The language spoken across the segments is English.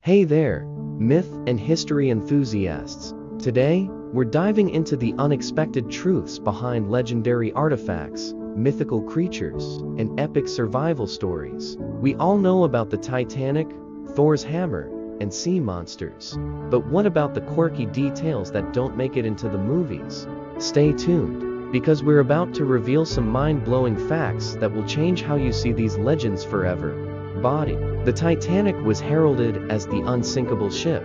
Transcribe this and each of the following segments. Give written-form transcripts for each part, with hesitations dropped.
Hey there, myth and history enthusiasts. Today, we're diving into the unexpected truths behind legendary artifacts, mythical creatures, and epic survival stories. We all know about the Titanic, Thor's hammer, and sea monsters. But what about the quirky details that don't make it into the movies? Stay tuned, because we're about to reveal some mind-blowing facts that will change how you see these legends forever. The Titanic was heralded as the unsinkable ship,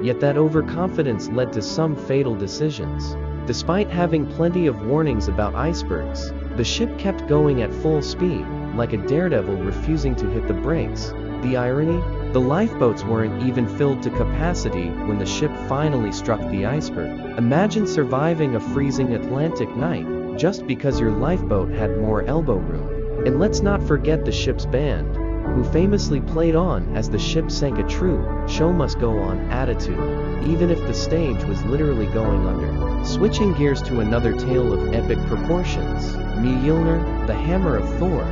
yet that overconfidence led to some fatal decisions. Despite having plenty of warnings about icebergs, the ship kept going at full speed, like a daredevil refusing to hit the brakes. The irony? The lifeboats weren't even filled to capacity when the ship finally struck the iceberg. Imagine surviving a freezing Atlantic night just because your lifeboat had more elbow room. And let's not forget the ship's band, who famously played on as the ship sank a true "show must go on" attitude, even if the stage was literally going under. Switching gears to another tale of epic proportions, Mjölnir, the hammer of Thor,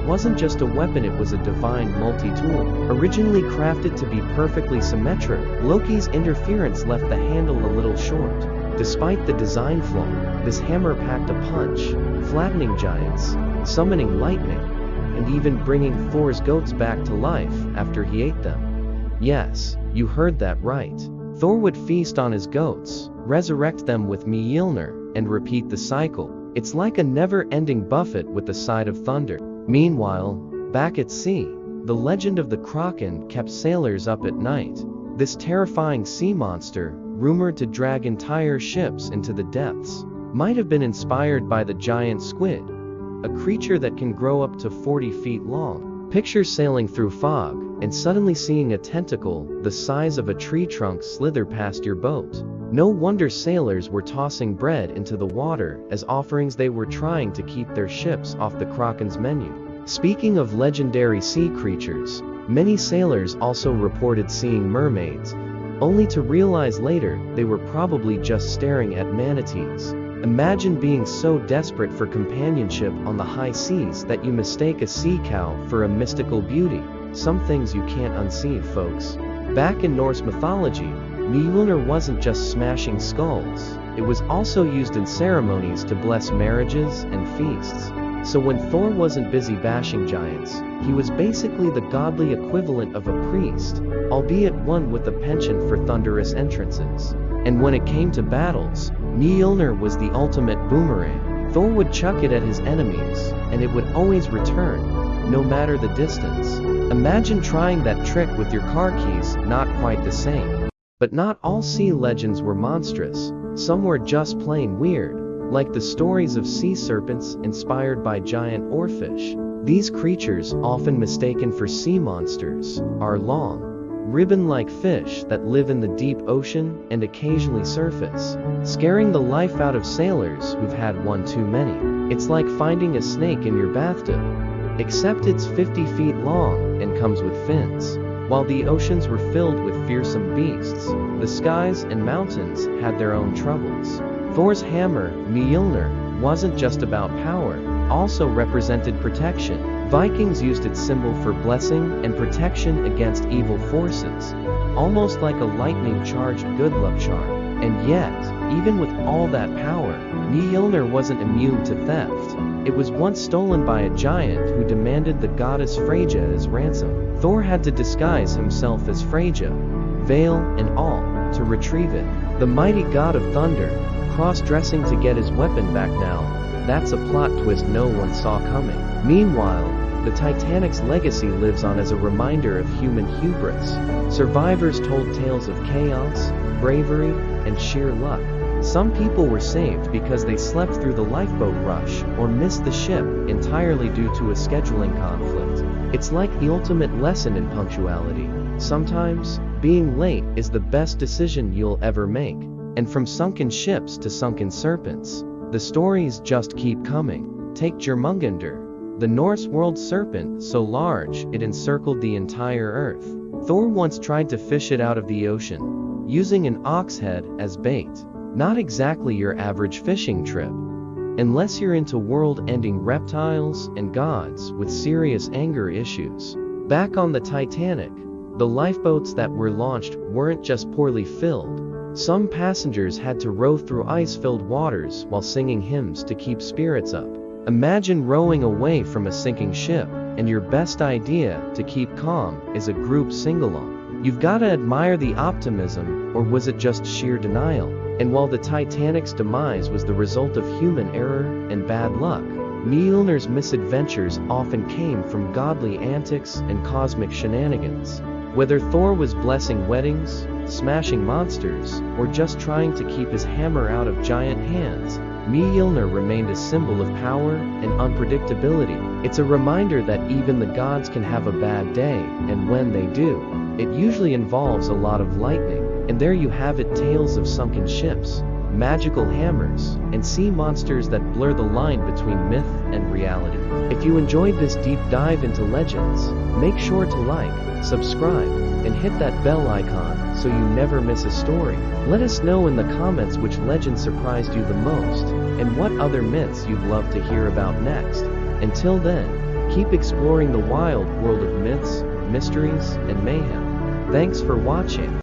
wasn't just a weapon, it was a divine multi-tool. Originally crafted to be perfectly symmetric, Loki's interference left the handle a little short. Despite the design flaw, this hammer packed a punch, flattening giants, summoning lightning, and even bringing Thor's goats back to life after he ate them. Yes, you heard that right. Thor would feast on his goats, resurrect them with Mjölnir, and repeat the cycle. It's like a never-ending buffet with a side of thunder. Meanwhile, back at sea, the legend of the Kraken kept sailors up at night. This terrifying sea monster, rumored to drag entire ships into the depths, might have been inspired by the giant squid, a creature that can grow up to 40 feet long. Picture sailing through fog and suddenly seeing a tentacle the size of a tree trunk slither past your boat. No wonder sailors were tossing bread into the water as offerings. They were trying to keep their ships off the Kraken's menu. Speaking of legendary sea creatures, many sailors also reported seeing mermaids, only to realize later they were probably just staring at manatees. Imagine being so desperate for companionship on the high seas that you mistake a sea cow for a mystical beauty. Some things you can't unsee, folks. Back in Norse mythology, Mjölnir wasn't just smashing skulls, it was also used in ceremonies to bless marriages and feasts. So when Thor wasn't busy bashing giants, he was basically the godly equivalent of a priest, albeit one with a penchant for thunderous entrances. And when it came to battles, Mjölnir was the ultimate boomerang. Thor would chuck it at his enemies, and it would always return, no matter the distance. Imagine trying that trick with your car keys. Not quite the same. But not all sea legends were monstrous. Some were just plain weird, like the stories of sea serpents inspired by giant oarfish. These creatures, often mistaken for sea monsters, are long, ribbon-like fish that live in the deep ocean and occasionally surface, scaring the life out of sailors who've had one too many. It's like finding a snake in your bathtub, except it's 50 feet long and comes with fins. While the oceans were filled with fearsome beasts, the skies and mountains had their own troubles. Thor's hammer, Mjölnir, wasn't just about power, also represented protection. Vikings used its symbol for blessing and protection against evil forces, almost like a lightning-charged good luck charm. And yet, even with all that power, Mjölnir wasn't immune to theft. It was once stolen by a giant who demanded the goddess Freyja as ransom. Thor had to disguise himself as Freyja, veil and all, to retrieve it. The mighty god of thunder, cross-dressing to get his weapon back now. That's a plot twist no one saw coming. Meanwhile, the Titanic's legacy lives on as a reminder of human hubris. Survivors told tales of chaos, bravery, and sheer luck. Some people were saved because they slept through the lifeboat rush or missed the ship entirely due to a scheduling conflict. It's like the ultimate lesson in punctuality. Sometimes, being late is the best decision you'll ever make. And from sunken ships to sunken serpents, the stories just keep coming. Take Jörmungandr, the Norse world serpent so large it encircled the entire earth. Thor once tried to fish it out of the ocean, using an ox head as bait. Not exactly your average fishing trip, unless you're into world-ending reptiles and gods with serious anger issues. Back on the Titanic, The lifeboats that were launched weren't just poorly filled. Some passengers had to row through ice-filled waters while singing hymns to keep spirits up. Imagine rowing away from a sinking ship, and your best idea to keep calm is a group sing-along. You've got to admire the optimism, or was it just sheer denial? And while the Titanic's demise was the result of human error and bad luck, Mjölnir's misadventures often came from godly antics and cosmic shenanigans. Whether Thor was blessing weddings, smashing monsters, or just trying to keep his hammer out of giant hands, Mjölnir remained a symbol of power and unpredictability. It's a reminder that even the gods can have a bad day, and when they do, it usually involves a lot of lightning. And there you have it, tales of sunken ships, magical hammers, and sea monsters that blur the line between myth and reality. If you enjoyed this deep dive into legends, make sure to like, subscribe, and hit that bell icon so you never miss a story. Let us know in the comments which legend surprised you the most, and what other myths you'd love to hear about next. Until then, keep exploring the wild world of myths, mysteries, and mayhem. Thanks for watching.